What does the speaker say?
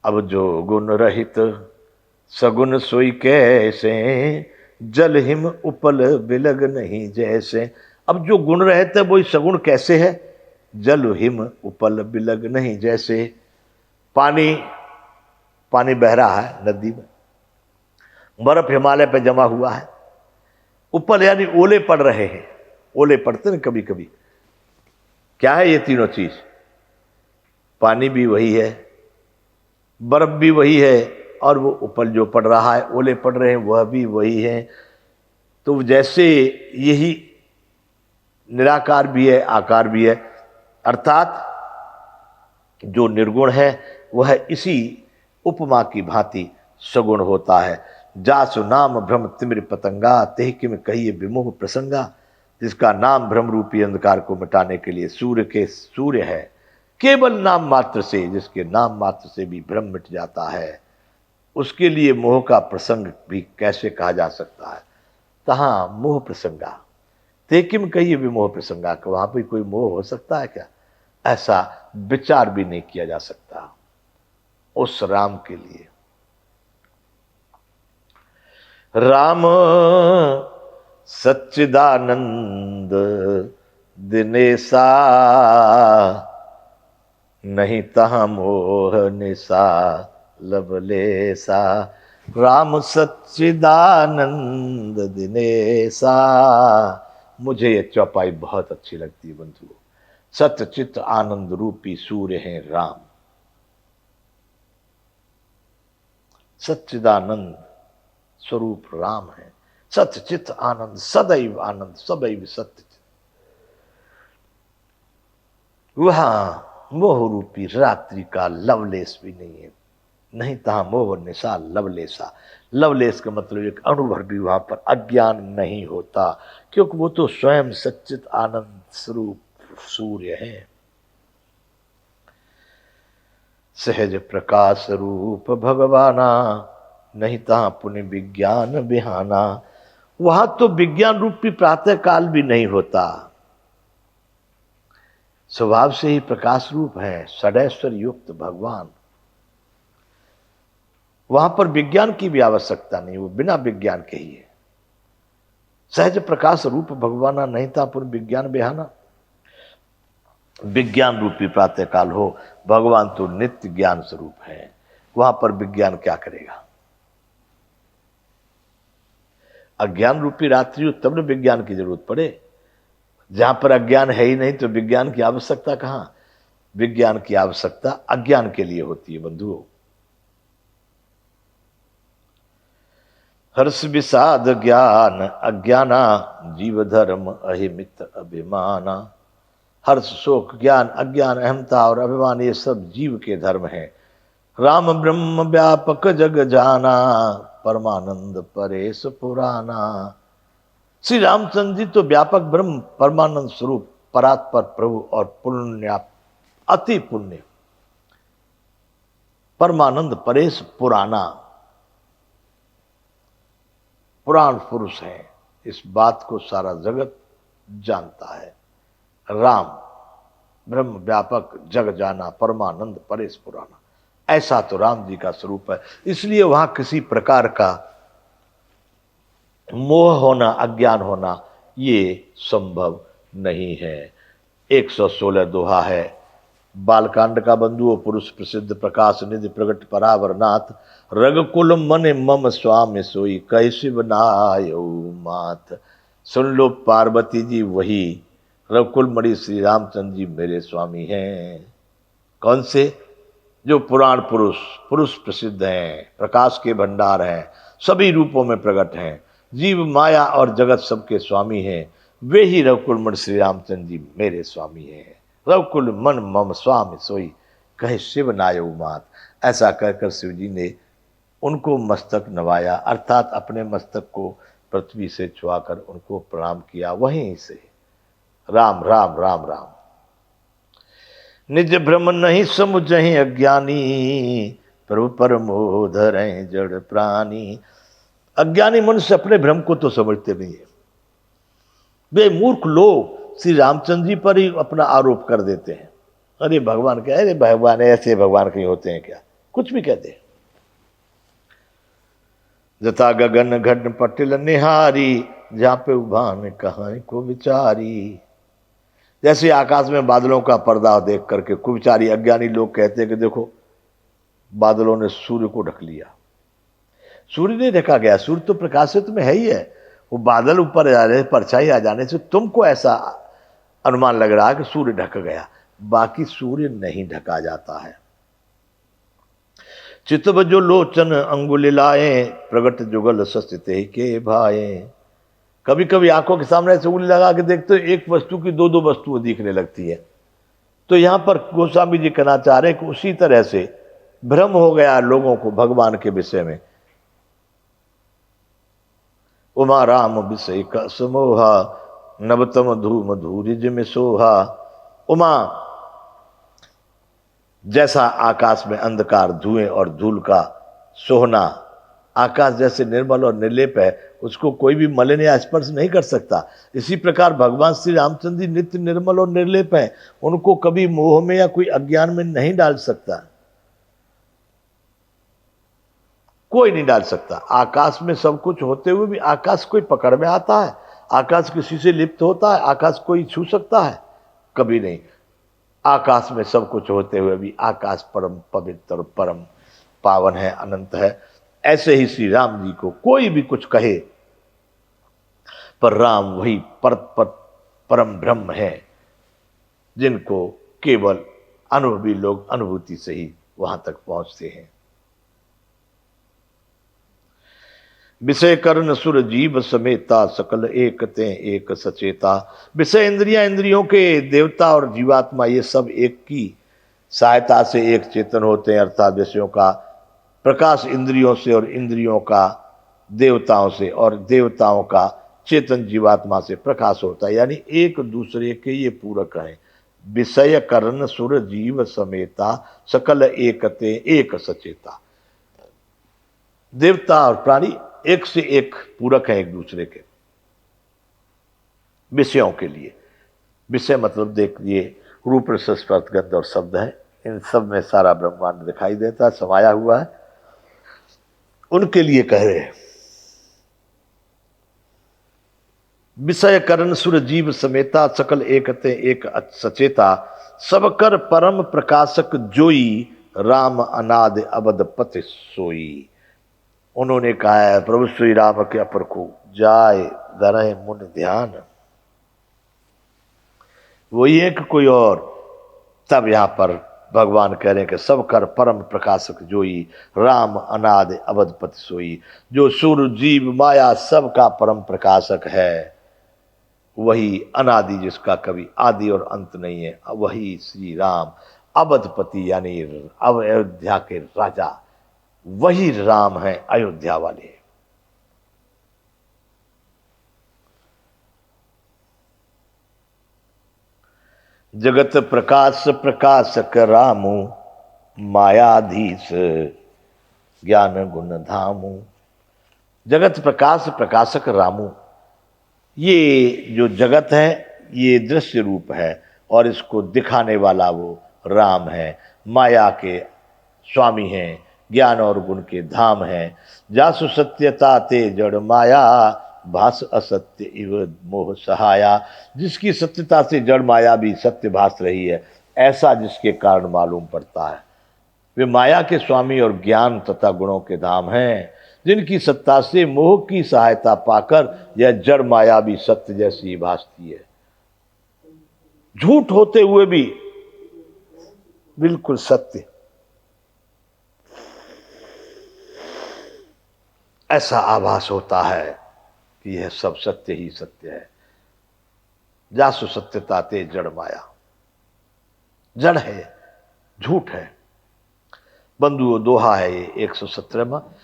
अब जो गुण रहित सगुन सोई कैसे, जल हिम उपल बिलग नहीं जैसे। अब जो गुण रहित है वही सगुण कैसे है? जल हिम उपल बिलग नहीं जैसे। पानी पानी बह रहा है नदी में, बर्फ हिमालय पे जमा हुआ है, उपल यानी ओले पड़ रहे हैं। ओले पड़ते ना कभी कभी। क्या है ये तीनों चीज? पानी भी वही है, बर्फ भी वही है, और वो उपल जो पड़ रहा है, ओले पड़ रहे हैं, वह भी वही है। तो जैसे यही निराकार भी है, आकार भी है, अर्थात जो निर्गुण है वह इसी उपमा की भांति सगुण होता है। जासु नाम भ्रम तिमिर पतंगा, तेह किम कहिए विमोह प्रसंगा। जिसका नाम भ्रम रूपी अंधकार को मिटाने के लिए सूर्य है, केवल नाम मात्र से, जिसके नाम मात्र से भी भ्रम मिट जाता है, उसके लिए मोह का प्रसंग भी कैसे कहा जा सकता है? तहां मोह प्रसंगा, तेकिम कहिए विमोह प्रसंगा, कि वहां पर कोई मोह हो सकता है क्या? ऐसा विचार भी नहीं किया जा सकता उस राम के लिए। राम सच्चिदानंद दिनेसा, नहीं तहां मोह निशा लवलेसा। राम सच्चिदानंद दिनेसा। मुझे ये चौपाई बहुत अच्छी लगती है बंधुओं। सत्य चित्त आनंद रूपी सूर्य हैं राम। सच्चिदानंद स्वरूप राम है। सत्य चित्त आनंद, सदैव आनंद, सदैव सत्य। वहां मोह रूपी रात्रि का लवलेस भी नहीं है। नहीं तहां मोह निशा लवलेसा। लवलेस का मतलब एक अणुभर भी वहां पर अज्ञान नहीं होता, क्योंकि वो तो स्वयं सच्चित आनंद स्वरूप सूर्य है। सहज प्रकाश रूप भगवाना, नहीं तहां पुण्य विज्ञान बिहाना। वहां तो विज्ञान रूपी प्रातः काल भी नहीं होता। स्वभाव से ही प्रकाश रूप है, षडैश्वर युक्त भगवान। वहां पर विज्ञान की भी आवश्यकता नहीं, वो बिना विज्ञान के ही है। सहज प्रकाश रूप भगवाना, नहीं था पुण्य विज्ञान बिहाना। विज्ञान रूपी प्रातः काल हो, भगवान तो नित्य ज्ञान स्वरूप है, वहां पर विज्ञान क्या करेगा? अज्ञान रूपी रात्रि हो तब न विज्ञान की जरूरत पड़े। जहां पर अज्ञान है ही नहीं तो विज्ञान की आवश्यकता कहां? विज्ञान की आवश्यकता अज्ञान के लिए होती है बंधुओं। हर्ष विषाद ज्ञान अज्ञाना, जीव धर्म अहिमित अभिमाना। हर्ष शोक ज्ञान अज्ञान अहमता और अभिमान, ये सब जीव के धर्म हैं। राम ब्रह्म व्यापक जग जाना, परमानंद परेश पुराना। श्री रामचंद्र जी तो व्यापक ब्रह्म परमानंद स्वरूप परात्पर प्रभु और पुण्य अति पुण्य परमानंद परेश पुराना पुराण पुरुष हैं। इस बात को सारा जगत जानता है। राम ब्रह्म व्यापक जग जाना, परमानंद परेश पुराना, ऐसा तो राम जी का स्वरूप है। इसलिए वहां किसी प्रकार का मोह होना, अज्ञान होना, ये संभव नहीं है। 116 दोहा है बालकांड का बंधुओं। पुरुष प्रसिद्ध प्रकाश निधि प्रगट परावरनाथ, रघुकुल मन मम स्वामी सोई, कैसे बनायो मात। सुन लो पार्वती जी, वही रघुकुल मणि श्री रामचंद्र जी मेरे स्वामी हैं। कौन से? जो पुराण पुरुष, पुरुष प्रसिद्ध हैं, प्रकाश के भंडार हैं, सभी रूपों में प्रकट हैं, जीव माया और जगत सबके स्वामी हैं, वे ही रघुकुल मणि श्री रामचंद्र जी मेरे स्वामी हैं। रघुकुल मन मम स्वामी सोई, कहे शिव नायो मात। ऐसा कहकर शिव जी ने उनको मस्तक नवाया, अर्थात अपने मस्तक को पृथ्वी से छुआकर उनको प्रणाम किया। वहीं से राम राम राम राम। निज भ्रम नहीं समुझहि अज्ञानी, प्रभु परमो धरहि जड़ प्राणी। अज्ञानी मनुष्य अपने भ्रम को तो समझते नहीं है। वे मूर्ख लोग श्री रामचंद्र जी पर ही अपना आरोप कर देते हैं। अरे भगवान क्या, अरे भगवान ऐसे भगवान कहीं होते हैं क्या? कुछ भी कह दे। जता गगन घन पटिल निहारी, जहां पे उभान कहाँ को विचारी। जैसे आकाश में बादलों का पर्दा देख करके कुविचारी अज्ञानी लोग कहते हैं कि देखो बादलों ने सूर्य को ढक लिया। सूर्य नहीं ढका गया, सूर्य तो प्रकाशित में है ही है। वो बादल ऊपर आ रहे, परछाई आ जाने से तुमको ऐसा अनुमान लग रहा है कि सूर्य ढक गया, बाकी सूर्य नहीं ढका जाता है। चितव जो लोचन अंगुल लाए, प्रगट जुगल सस्ते के भाए। कभी कभी आंखों के सामने से उंगली लगा के देखते हो एक वस्तु की दो दो वस्तुएं दिखने लगती है। तो यहां पर गोस्वामी जी कहना चाह रहे हैं कि उसी तरह से भ्रम हो गया लोगों को भगवान के विषय में। उमा राम विषय का समोहा, नवतम धूम धूरिज में सोहा। उमा जैसा आकाश में अंधकार, धुएं और धूल का सोहना, आकाश जैसे निर्मल और निर्लेप है, उसको कोई भी मलिन या स्पर्श नहीं कर सकता। इसी प्रकार भगवान श्री रामचंद्र जी नित्य निर्मल और निर्लेप हैं, उनको कभी मोह में या कोई अज्ञान में नहीं डाल सकता, कोई नहीं डाल सकता। आकाश में सब कुछ होते हुए भी आकाश कोई पकड़ में आता है? आकाश किसी से लिप्त होता है? आकाश कोई छू सकता है? कभी नहीं। आकाश में सब कुछ होते हुए भी आकाश परम पवित्र, परम पावन है, अनंत है। ऐसे ही श्री राम जी को कोई भी कुछ कहे, पर राम वही परम ब्रह्म है, जिनको केवल अनुभवी लोग अनुभूति से ही वहां तक पहुंचते हैं। विषय कर्ण सुर जीव समेता, सकल एकते एक सचेता। विषय इंद्रियां, इंद्रियों के देवता और जीवात्मा, ये सब एक की सहायता से एक चेतन होते हैं। अर्थात विषयों का प्रकाश इंद्रियों से और इंद्रियों का देवताओं से और देवताओं का चेतन जीवात्मा से प्रकाश होता है, यानी एक दूसरे के ये पूरक हैं। विषय कर्ण सुर जीव समेता, सकल एकते एक सचेता। देवता और प्राणी एक से एक पूरक है एक दूसरे के विषयों के लिए। विषय मतलब देखिए रूप रस स्पर्श गंध और शब्द है, इन सब में सारा ब्रह्मांड दिखाई देता है, समाया हुआ है, उनके लिए कह रहे हैं। विषय करण सुर जीव समेता, सकल एकते एक सचेता। सब कर परम प्रकाशक जोई, राम अनाद अबद पति सोई। उन्होंने कहा है प्रभु श्री राम के अपर को जाय धरे मुन ध्यान, वही है कि कोई और। तब यहां पर भगवान कह रहे हैं कि सब कर परम प्रकाशक जोई, राम अनाद अवधपति सोई। जो सुर जीव माया सब का परम प्रकाशक है, वही अनादि, जिसका कभी आदि और अंत नहीं है, वही श्री राम अवधपति यानी अयोध्या के राजा, वही राम है अयोध्या वाले। जगत प्रकाश प्रकाशक रामू, मायाधीश ज्ञान गुण धामू। जगत प्रकाश प्रकाशक रामू, ये जो जगत है ये दृश्य रूप है और इसको दिखाने वाला वो राम है। माया के स्वामी हैं, ज्ञान और गुण के धाम हैं। जासु सत्यता ते जड़ माया, भास असत्य इव मोह सहाया। जिसकी सत्यता से जड़ माया भी सत्य भास रही है, ऐसा जिसके कारण मालूम पड़ता है। वे माया के स्वामी और ज्ञान तथा गुणों के धाम हैं, जिनकी सत्ता से मोह की सहायता पाकर यह जड़ माया भी सत्य जैसी भासती है। झूठ होते हुए भी बिल्कुल सत्य, ऐसा आभास होता है कि यह सब सत्य ही सत्य है। जासु सत्यता ते जड़ माया, जड़ है, झूठ है। बंधुओं दोहा है ये 117वां।